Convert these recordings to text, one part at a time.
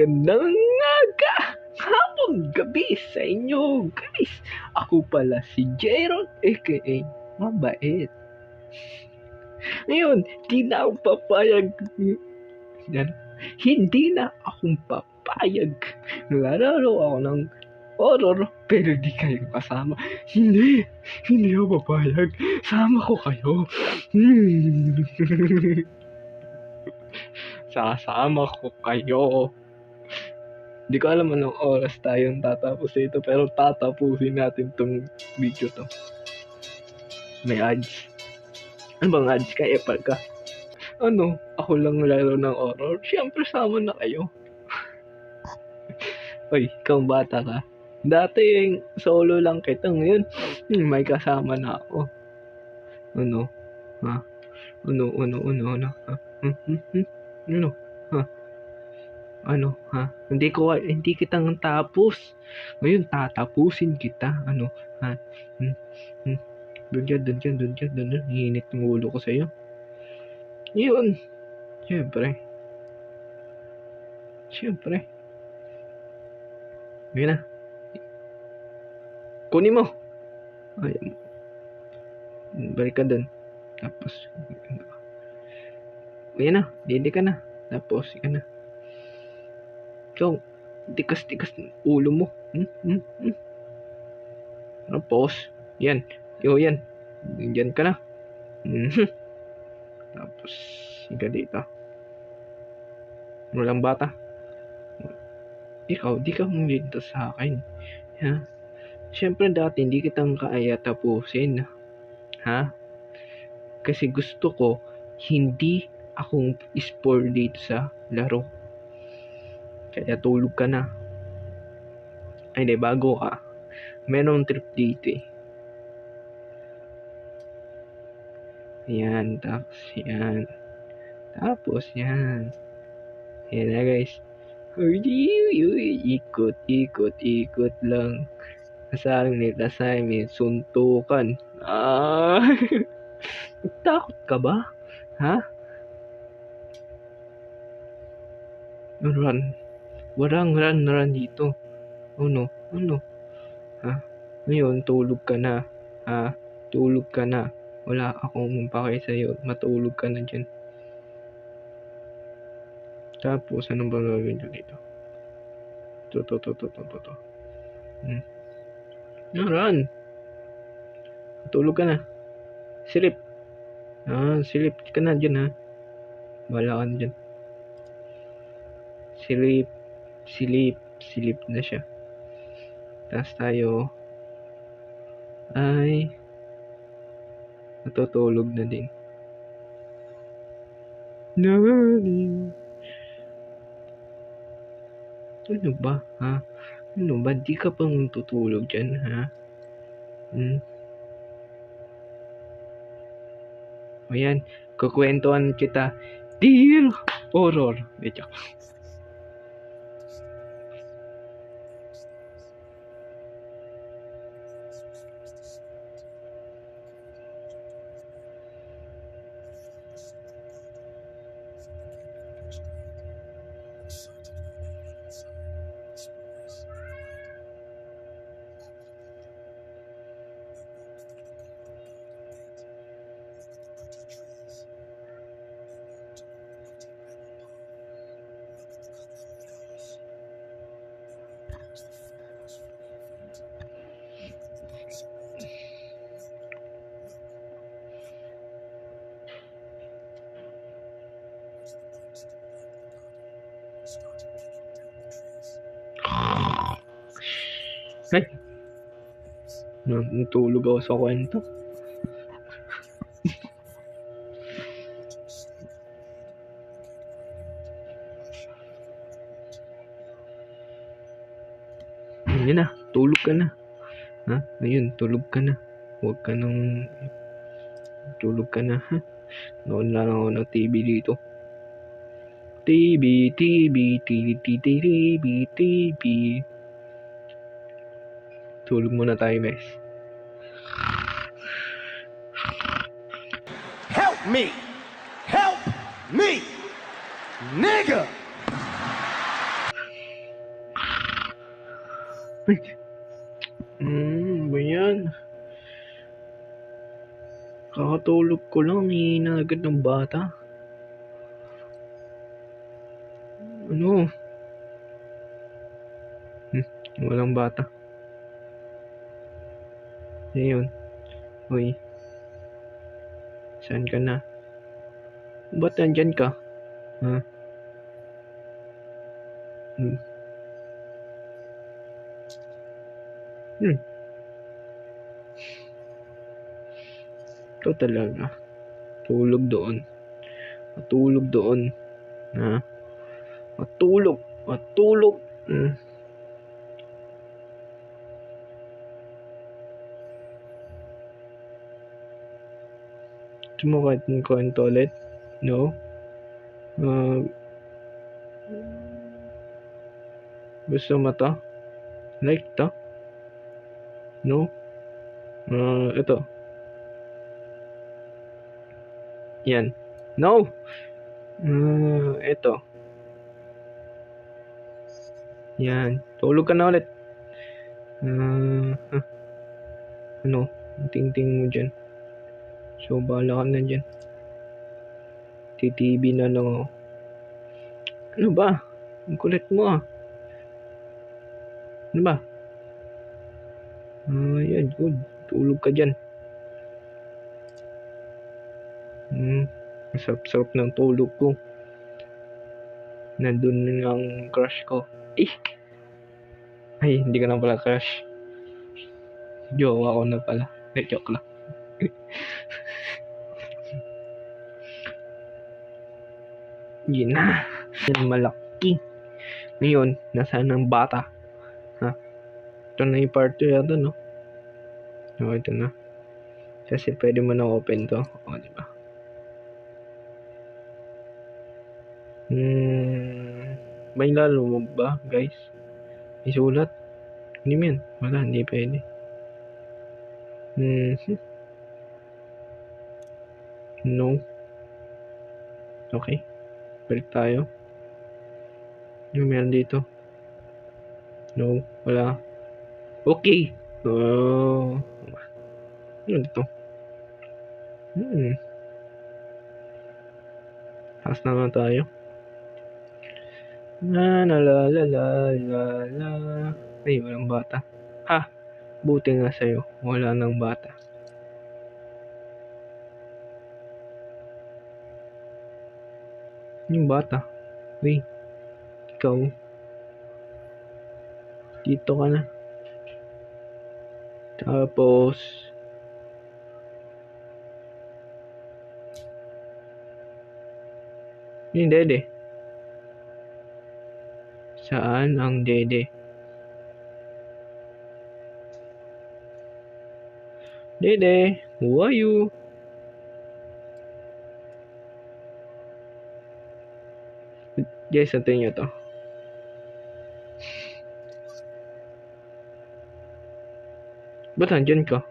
Magandang hapon, gabi sa inyo, guys. Ako pala si Jeron, aka Mabait. Ngayon, hindi na akong papayag. Naglalaro ako ng horror, pero di kayo kasama. Hindi ako papayag. Sama ko kayo. Sasama ko kayo. Di ko alam anong oras tayong tatapos ito, pero tatapusin natin tong video to. May ads. Ano bang ads ka? Epal ka? Ano? Ako lang laro ng horror? Siyempre sama na kayo. Oy, ikaw bata ka. Dati solo lang kita. Ngayon, may kasama na ako. Ano? Ha? Ano? Ha? Ano? Ha? Ano, ha? Hindi kita tapos. Ngayon, tatapusin kita. Ano, ha? Doon dyan. Hinit ng ulo ko sa'yo. Yun. Siyempre. Yun na. Kunin mo. Ay, balik ka doon. Tapos, yan na. Hindi ka na. Tapos, yan na. So, tikas ng ulo mo. Tapos, yan. Yan. Diyan ka na. Tapos, higa dito. Walang bata. Ikaw, di ka huminto sa akin. Ha? Siyempre dati, hindi kitang kaya tapusin. Ha? Kasi gusto ko, hindi akong spoil dito sa laro. Kaya tulog ka na. Ay, di, bago ka. Merong trip dito eh. Yan, tapos yan. Yan na guys. Ikot lang. Kasang nila sa amin, suntukan. Takot ka ba? Ha? Run. Walang run dito. Ano? Ha? Ngayon, tulog ka na. Ha? Tulog ka na. Wala akong pake sa'yo. Matulog ka na dyan. Tapos, anong ba gagawin dito? To. Run! Tulog ka na. Silip. Silip ka na dyan, ha? Bahala ka na dyan. Silip na siya. Tapos tayo ay natutulog na din. Ano ba, ha? Ano ba? Di ka pang tutulog dyan, ha? O yan, kukwentuhan kita. Dear Horror. Medyo. Ay! Natulog ako sa kwento. Ayun na, tulog ka na. Ha? Ayun, tulog ka na. Huwag ka nang tulog ka na, ha? Noon lang ako ng TV dito. TV. Tulog muna tayo, guys. Help me, nigga! Ba yan? Kakatulog ko lang, hihina agad ng bata. Ano? Walang bata. Ayun. Uy, saan ka na? Ba't nandyan ka? Ha? Hmm. Ito talaga. Tulog doon. Matulog doon. Ha? Matulog. Matulog. Gusto mo kahit ng kwento ulit? No? Gusto mo to? Like to? No? Ito. Yan. No! Ito. Yan. Tulog ka na ulit. Ano? Ang ting-ting mo dyan. So, bahala ka na dyan. TTV na lang ako. Ano ba? Ang kulit mo ah. Ano ba? Yan. Good. Tulog ka dyan. Masarap-sarap ng tulog ko. Nandun ang crush ko. Ay, hindi ka na pala crush. Jowa ko na pala. Joke lang. Yun na. Yan malaki. Ngayon, nasaan ang bata? Ha? Ito na yung part 2 yata, no? No, ito na. Kasi pwede mo na open to. O, diba? May lalo mo ba, guys? May sulat? Hindi mo yan. Wala, hindi pwede. No. Okay. Balik tayo. Ano meron dito? No. Wala. Okay. Oh. Ano dito? Taas na nga tayo. La la la la la la la. Ay, walang bata. Ha! Buti nga sa'yo. Wala nang bata. Yung bata. Uy. Ikaw. Dito ka na. Tapos. Yung dede. Saan ang dede? Dede, who are you? Guys, natin nyo to. Ba't nandyan ka?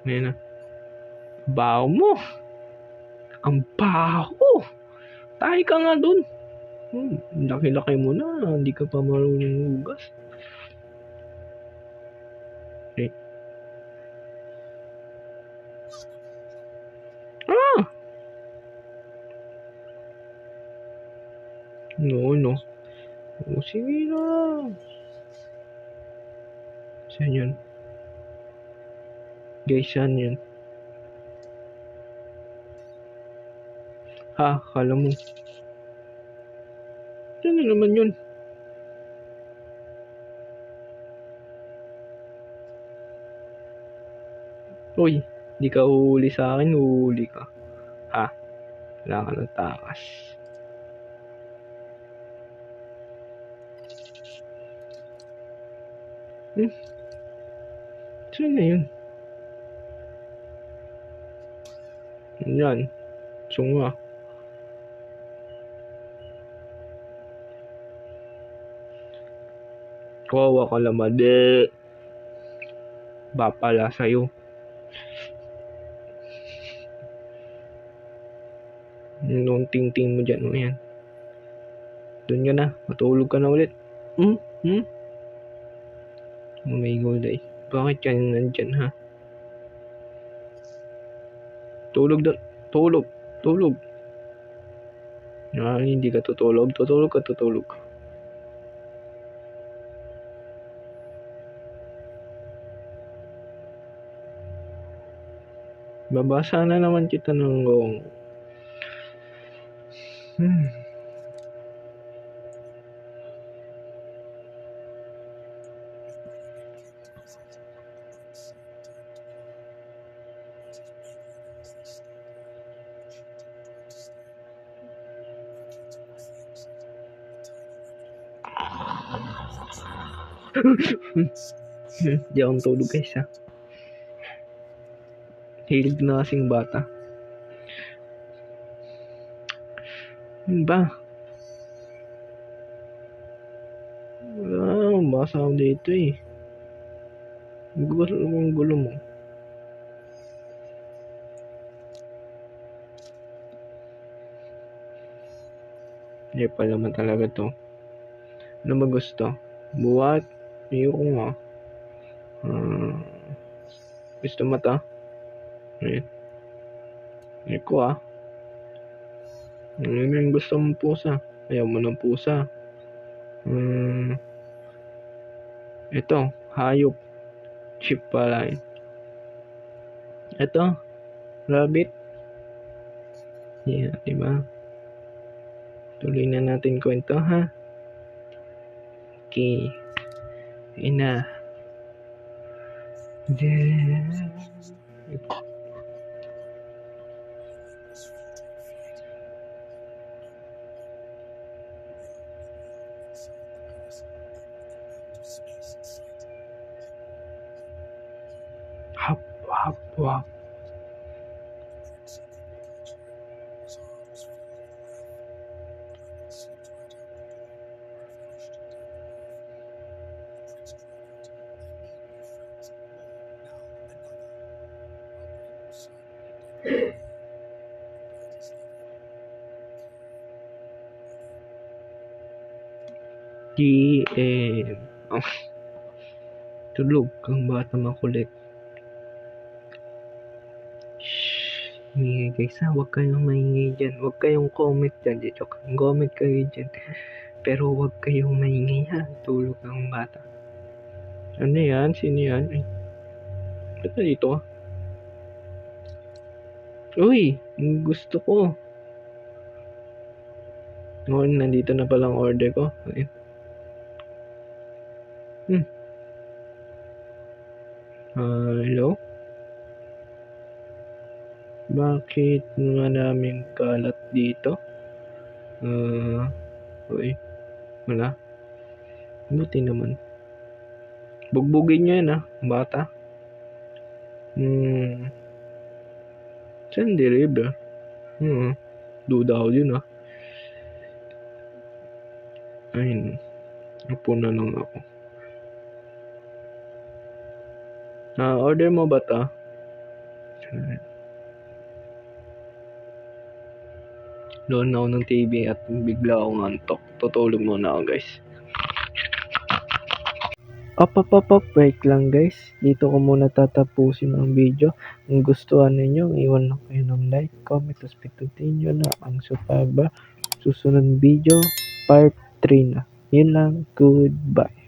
Ngayon na. Baho mo. Ang baho. Tayo ka nga dun. Laki-laki mo na. Hindi ka pa marunong hugas. Okay. No. Sige na. Saan yun? Guys, saan yun? Ha, kala mo. Ano naman yun? Uy, di ka uhuli sa akin, uhuli ka. Ha? Wala ka ng takas. Saan na yun? Yan. Sunga. Kawawa ka naman. Bapala sa'yo. Nung ting-ting mo dyan. O yan. Doon ka na. Matulog ka na ulit. may gulay. Bakit ka nandyan, ha? Tulog doon. Tulog. Tulog. Hindi ka tutulog. Tutulog ka, tutulog. Babasa na naman kita ng gong. Di akong tulog guys, ha. Hilig na kasing bata. Ano ba? Wala akong basa ako dito eh. Gulo mo. Hindi pa naman talaga to. Ano ba gusto? Buhat? Ayoko nga. Gusto mata? Ayan. Ayoko ah. Ano yung gusto mong pusa? Ayaw mo ng pusa. Ito, hayop. Sheep pala yun. Ito, rabbit. Yeah, diba? Tuloy na natin kwento, ha? Okay. Ayun na. Hop, hop, hop. Tulog kang bata makulit. Shhh. Ingay guys ha, huwag kayong maingay dyan. Huwag kayong comment dyan. Joke. Comment kayo dyan. Pero huwag kayong maingay ha. Tulog ang bata. Ano yan? Sino yan? Ay. Ba't dito ka? Uy! Gusto ko. Nandito na palang order ko. Ayun. Hello? Bakit maraming kalat dito? Uy. Wala. Buti naman. Bugbugin nyo yan bata. Saan deliver? Duda ako yun Ayun. Upo na lang ako. Order mo ba ta? Noon ako ng TV at bigla akong antok. Tutulog muna ako guys. Wait lang guys. Dito ko muna tatapusin ang video. Kung gustuhan ninyo, iwan lang kayo ng like, comment, tapos pindutin nyo na ang subscribe. Susunod video, part 3 na. Yun lang. Goodbye.